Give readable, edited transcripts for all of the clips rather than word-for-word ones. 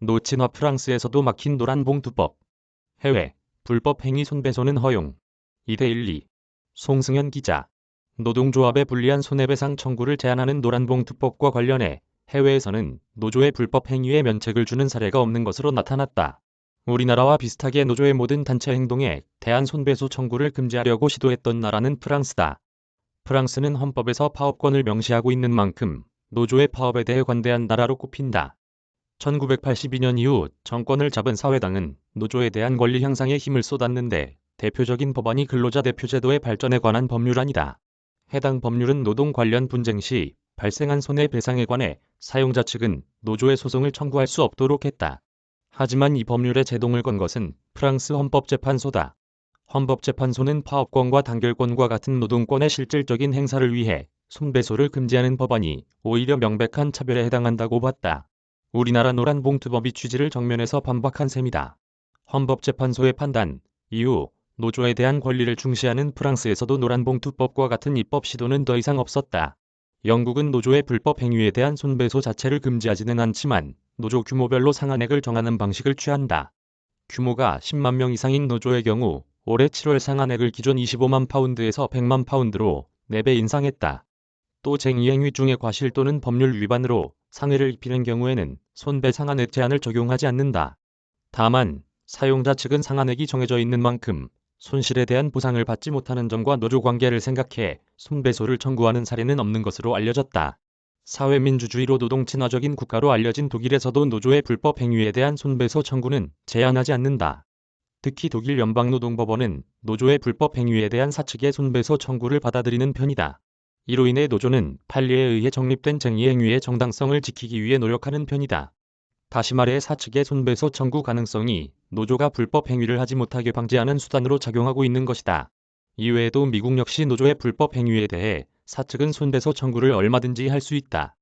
노친화 프랑스에서도 막힌 노란봉투법. 해외 불법 행위 손배소는 허용. 이데일리 송승현 기자. 노동조합의 불리한 손해배상 청구를 제한하는 노란봉투법과 관련해 해외에서는 노조의 불법 행위에 면책을 주는 사례가 없는 것으로 나타났다. 우리나라와 비슷하게 노조의 모든 단체 행동에 대한 손배소 청구를 금지하려고 시도했던 나라는 프랑스다. 프랑스는 헌법에서 파업권을 명시하고 있는 만큼 노조의 파업에 대해 관대한 나라로 꼽힌다. 1982년 이후 정권을 잡은 사회당은 노조에 대한 권리 향상에 힘을 쏟았는데 대표적인 법안이 근로자 대표제도의 발전에 관한 법률안이다. 해당 법률은 노동 관련 분쟁 시 발생한 손해배상에 관해 사용자 측은 노조에 소송을 청구할 수 없도록 했다. 하지만 이 법률에 제동을 건 것은 프랑스 헌법재판소다. 헌법재판소는 파업권과 단결권과 같은 노동권의 실질적인 행사를 위해 손배소를 금지하는 법안이 오히려 명백한 차별에 해당한다고 봤다. 우리나라 노란봉투법이 취지를 정면에서 반박한 셈이다. 헌법재판소의 판단 이후 노조에 대한 권리를 중시하는 프랑스에서도 노란봉투법과 같은 입법 시도는 더 이상 없었다. 영국은 노조의 불법 행위에 대한 손배소 자체를 금지하지는 않지만 노조 규모별로 상한액을 정하는 방식을 취한다. 규모가 10만 명 이상인 노조의 경우 올해 7월 상한액을 기존 25만 파운드에서 100만 파운드로 4배 인상했다. 또 쟁의행위 중에 과실 또는 법률 위반으로 상해를 입히는 경우에는 손배 상한액 제한을 적용하지 않는다. 다만 사용자 측은 상한액이 정해져 있는 만큼 손실에 대한 보상을 받지 못하는 점과 노조 관계를 생각해 손배소를 청구하는 사례는 없는 것으로 알려졌다. 사회민주주의로 노동 친화적인 국가로 알려진 독일에서도 노조의 불법 행위에 대한 손배소 청구는 제한하지 않는다. 특히 독일 연방노동법원은 노조의 불법 행위에 대한 사측의 손배소 청구를 받아들이는 편이다. 이로 인해 노조는 판례에 의해 정립된 쟁의행위의 정당성을 지키기 위해 노력하는 편이다. 다시 말해 사측의 손배소 청구 가능성이 노조가 불법 행위를 하지 못하게 방지하는 수단으로 작용하고 있는 것이다. 이외에도 미국 역시 노조의 불법 행위에 대해 사측은 손배소 청구를 얼마든지 할 수 있다.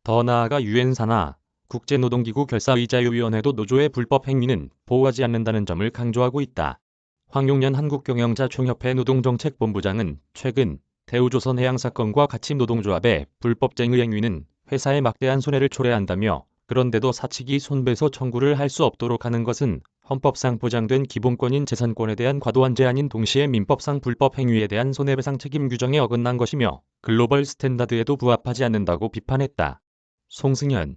더 나아가 유엔 산하 국제노동기구 결사의자유위원회도 노조의 불법 행위는 보호하지 않는다는 점을 강조하고 있다. 황용년 한국경영자총협회 노동정책본부장은 최근 대우조선해양 사건과 같이 노동조합의 불법 쟁의행위는 회사에 막대한 손해를 초래한다며 그런데도 사측이 손배소 청구를 할 수 없도록 하는 것은 헌법상 보장된 기본권인 재산권에 대한 과도한 제한인 동시에 민법상 불법 행위에 대한 손해배상 책임 규정에 어긋난 것이며 글로벌 스탠다드에도 부합하지 않는다고 비판했다. 송승현